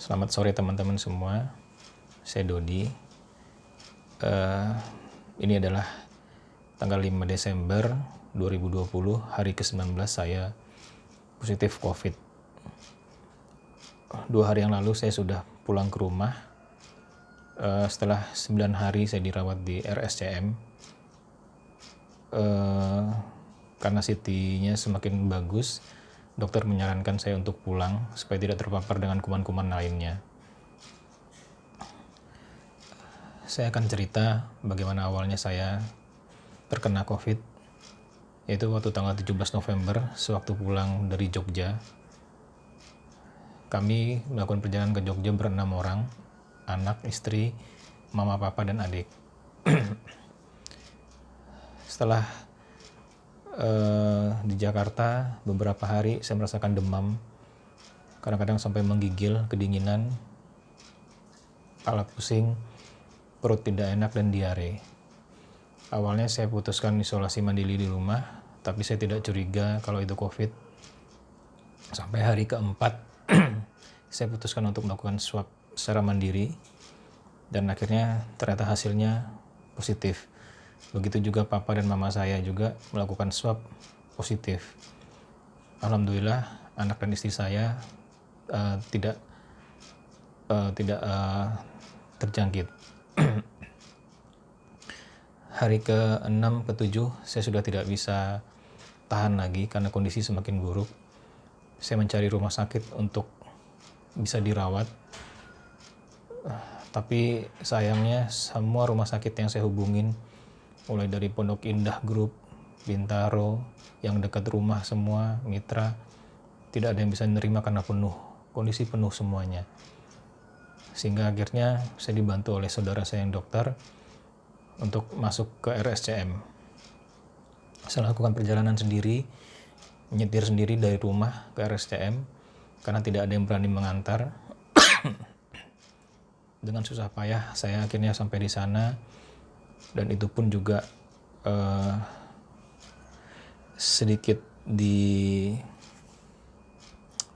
Selamat sore teman-teman semua, saya Dodi. Ini adalah tanggal 5 Desember 2020, hari ke-19 saya positif COVID. 2 hari yang lalu saya sudah pulang ke rumah. Setelah 9 hari saya dirawat di RSCM. Karena CT-nya semakin bagus, dokter menyarankan saya untuk pulang supaya tidak terpapar dengan kuman-kuman lainnya. Saya akan cerita bagaimana awalnya saya terkena COVID, yaitu waktu tanggal 17 November sewaktu pulang dari Jogja. Kami melakukan perjalanan ke Jogja ber-6 orang, anak, istri, mama, papa, dan adik. Setelah di Jakarta beberapa hari saya merasakan demam, kadang-kadang sampai menggigil, kedinginan, kepala pusing, perut tidak enak, dan diare. Awalnya saya putuskan isolasi mandiri di rumah, tapi saya tidak curiga kalau itu COVID. Sampai hari keempat saya putuskan untuk melakukan swab secara mandiri, dan akhirnya ternyata hasilnya positif. Begitu juga papa dan mama saya juga melakukan swab positif. Alhamdulillah anak dan istri saya tidak terjangkit. Hari ke-6, ke-7 saya sudah tidak bisa tahan lagi karena kondisi semakin buruk. Saya mencari rumah sakit untuk bisa dirawat. Tapi sayangnya semua rumah sakit yang saya hubungin, mulai dari Pondok Indah Group, Bintaro, yang dekat rumah semua, Mitra, tidak ada yang bisa menerima karena penuh, kondisi penuh semuanya. Sehingga akhirnya saya dibantu oleh saudara saya yang dokter untuk masuk ke RSCM. Saya lakukan perjalanan sendiri, nyetir sendiri dari rumah ke RSCM, karena tidak ada yang berani mengantar. Dengan susah payah saya akhirnya sampai di sana, dan itu pun juga sedikit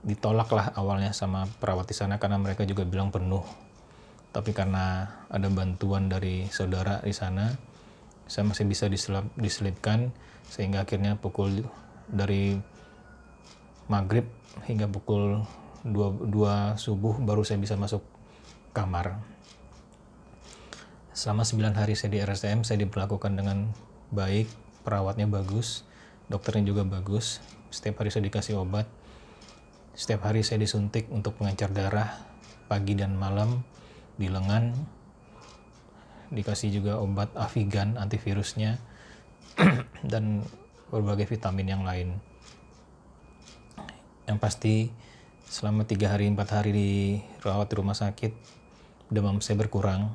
ditolak lah awalnya sama perawat di sana karena mereka juga bilang penuh. Tapi karena ada bantuan dari saudara di sana, saya masih bisa diselipkan, sehingga akhirnya dari maghrib hingga pukul 2 subuh baru saya bisa masuk kamar. Selama 9 hari saya di RSCM, saya diperlakukan dengan baik, perawatnya bagus, dokternya juga bagus. Setiap hari saya dikasih obat, setiap hari saya disuntik untuk pengencer darah pagi dan malam di lengan, dikasih juga obat Avigan antivirusnya, dan berbagai vitamin yang lain. Yang pasti selama 3 hari 4 hari dirawat di rumah sakit, demam saya berkurang.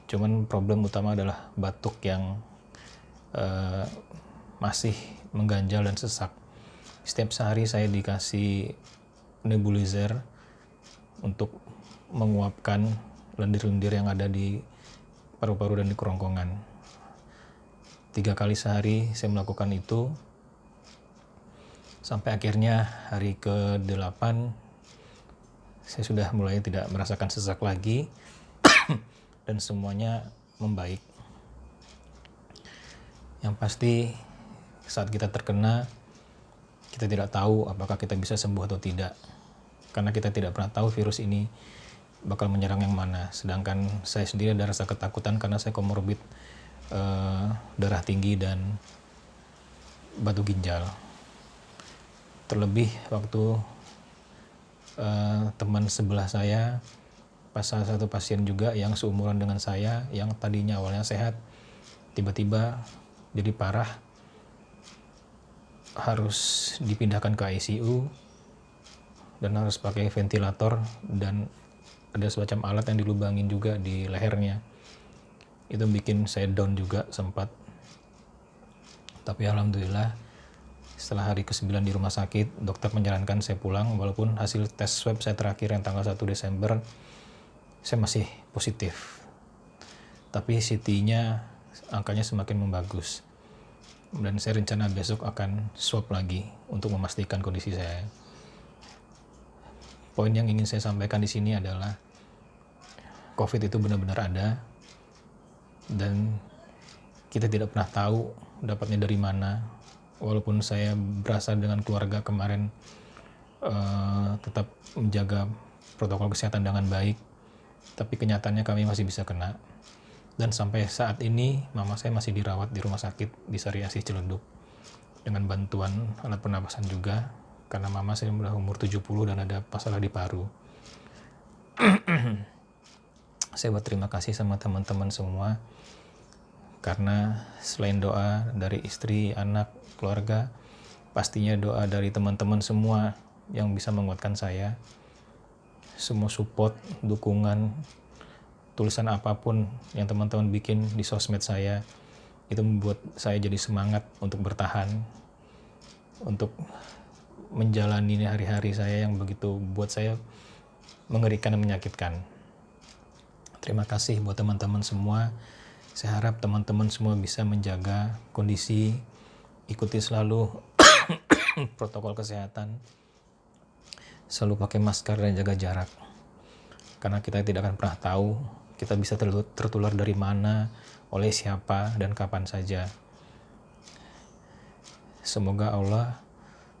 Cuman problem utama adalah batuk yang masih mengganjal dan sesak. Setiap sehari saya dikasih nebulizer untuk menguapkan lendir-lendir yang ada di paru-paru dan di kerongkongan. 3 kali sehari saya melakukan itu, sampai akhirnya hari ke-8 saya sudah mulai tidak merasakan sesak lagi dan semuanya membaik. Yang pasti saat kita terkena, kita tidak tahu apakah kita bisa sembuh atau tidak, karena kita tidak pernah tahu virus ini bakal menyerang yang mana. Sedangkan saya sendiri ada rasa ketakutan karena saya komorbid darah tinggi dan batu ginjal. Terlebih waktu teman sebelah saya, salah satu pasien juga yang seumuran dengan saya, yang tadinya awalnya sehat, tiba-tiba jadi parah, harus dipindahkan ke ICU dan harus pakai ventilator, dan ada semacam alat yang dilubangin juga di lehernya. Itu bikin saya down juga sempat. Tapi alhamdulillah setelah hari ke-9 di rumah sakit, dokter menyarankan saya pulang, walaupun hasil tes swab saya terakhir yang tanggal 1 Desember saya masih positif. Tapi CT-nya angkanya semakin membagus. Dan saya rencana besok akan swab lagi untuk memastikan kondisi saya. Poin yang ingin saya sampaikan di sini adalah COVID itu benar-benar ada dan kita tidak pernah tahu dapatnya dari mana. Walaupun saya berasal dengan keluarga kemarin tetap menjaga protokol kesehatan dengan baik, tapi kenyataannya kami masih bisa kena. Dan sampai saat ini mama saya masih dirawat di rumah sakit di Sari Asih Ciledug dengan bantuan alat pernapasan juga, karena mama saya sudah umur 70 dan ada masalah di paru. Saya berterima kasih sama teman-teman semua, karena selain doa dari istri, anak, keluarga, pastinya doa dari teman-teman semua yang bisa menguatkan saya. Semua support, dukungan, tulisan apapun yang teman-teman bikin di sosmed saya, itu membuat saya jadi semangat untuk bertahan, untuk menjalani hari-hari saya yang begitu buat saya mengerikan dan menyakitkan. Terima kasih buat teman-teman semua. Saya harap teman-teman semua bisa menjaga kondisi, ikuti selalu protokol kesehatan, selalu pakai masker dan jaga jarak. Karena kita tidak akan pernah tahu kita bisa tertular dari mana, oleh siapa, dan kapan saja. Semoga Allah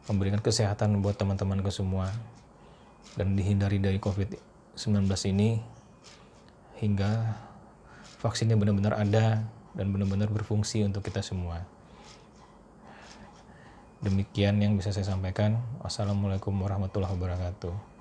memberikan kesehatan buat teman-teman ke semua dan dihindari dari COVID-19 ini hingga vaksinnya benar-benar ada dan benar-benar berfungsi untuk kita semua. Demikian yang bisa saya sampaikan. Wassalamualaikum warahmatullahi wabarakatuh.